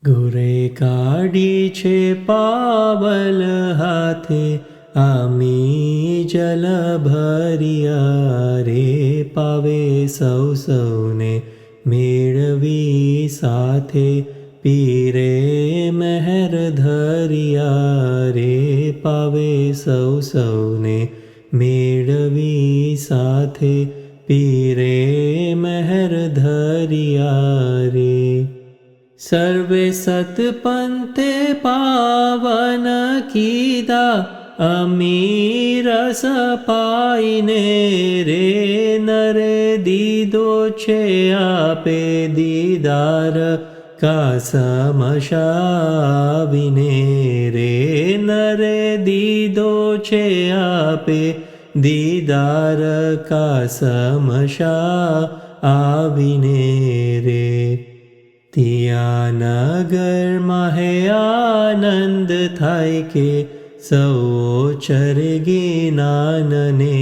ગુરે કાઢી છે પાવલ હાથે, આમી જલ ભર્યા રે. પાવે સૌ સૌને મેળવી સાથે, પીરે મહેર ધર્યા રે. પાવે સૌ સૌને મેળવી સાથે, પીરે મહેર ધર્યા રે. સર્વે સતપંથે પાવન કીધા, અમી રસ પાઈને રે. નરે દીધો છે આપે દીદાર, કાસમ શાવીને રે. નરે દીધો છે આપે દીદાર, કાસમ આવીને રે. ત્યાં નગરમાં હે આનંદ થાય કે, સૌ ચરે જ્ઞાનને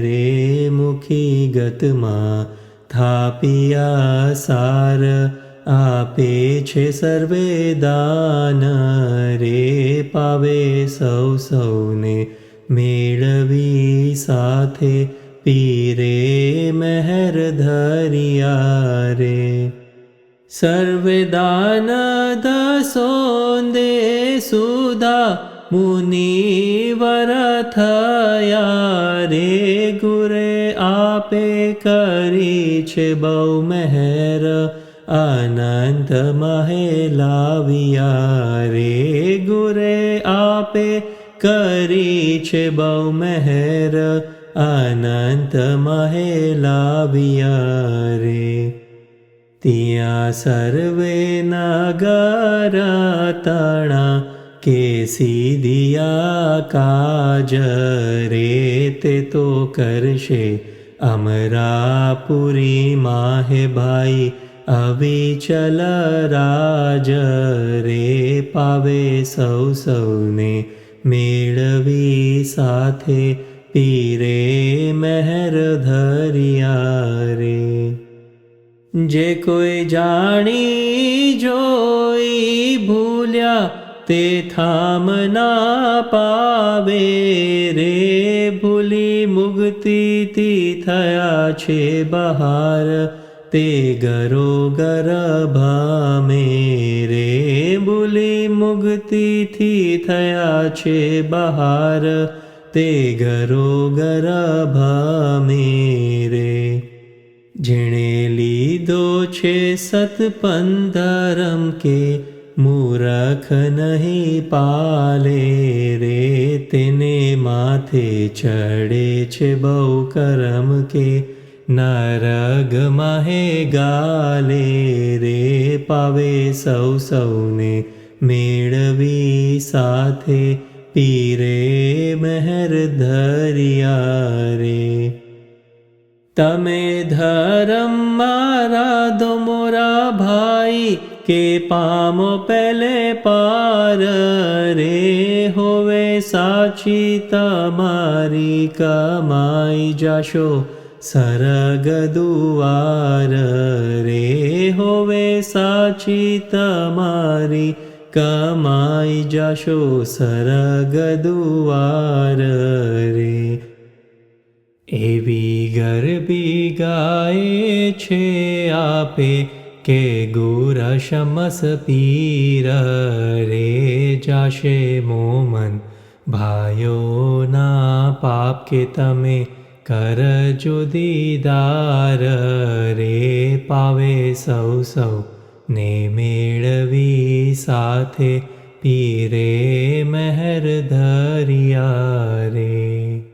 રે. મુખી ગતમાં થાપિયા સાર, આપે છે સર્વે દાન રે. પાવે સૌ સૌને મેળવી સાથે, પીરે મહેર ધર્યા રે. સર્વે દાન દસોંદે સુધા, મુનિવર થયા રે. ગુરે આપે કરી છે બહુ મહેર, અનંત મહે લાવ્યા રે. ગુરે આપે કરી છે બહુ મહેર, અનંત મહે લાવ્યા રે. ત્યાં સર્વે નગર તણા, કે સીધિયા કાજ રે. તે તો કરશે અમરાપુરી માહે ભાઈ, અવિચલ રાજ રે. પાવે સૌ સૌને મેળવી સાથે, પીરે મહેર ધર્યા રે. જે કોઈ જાણી જોઈ ભૂલ્યા, તે થામ ના પાવે રે. ભૂલી મુક્તિથી થયા છે બહાર, તે ગરોગર ભામે રે. ભૂલી મુક્તિથી થયા છે બહાર, તે ગરોગર ભામે રે. જેણે લીધો છે સતપંધરમ કે, મૂરખ નહીં પાલે રે. તેને માથે ચડે છે બહુ કરમ કે, નરગ મહે ગાલે રે. પાવે સૌ સૌને મેળવી સાથે, પીરે મહેર ધર્યા રે. તમે ધરમ મારા મોરા ભાઈ, કે પામો પહેલે પાર રે. હોવે સાચી તમારી કમાઈ, જાશો સરગ દુવાર રે. હોવે સાચી તમારી કમાઈ, જાશો સરગ દુવાર રે. એવી ગરબી ગાય છે આપે, કે ગુરશમસ પીર રે. જાશે મોમન ભાઈઓના પાપ, કે તમે કરજો દીદાર રે. પાવે સૌ સૌ ને મેળવી સાથે, પીરે મહેર ધર્યા રે.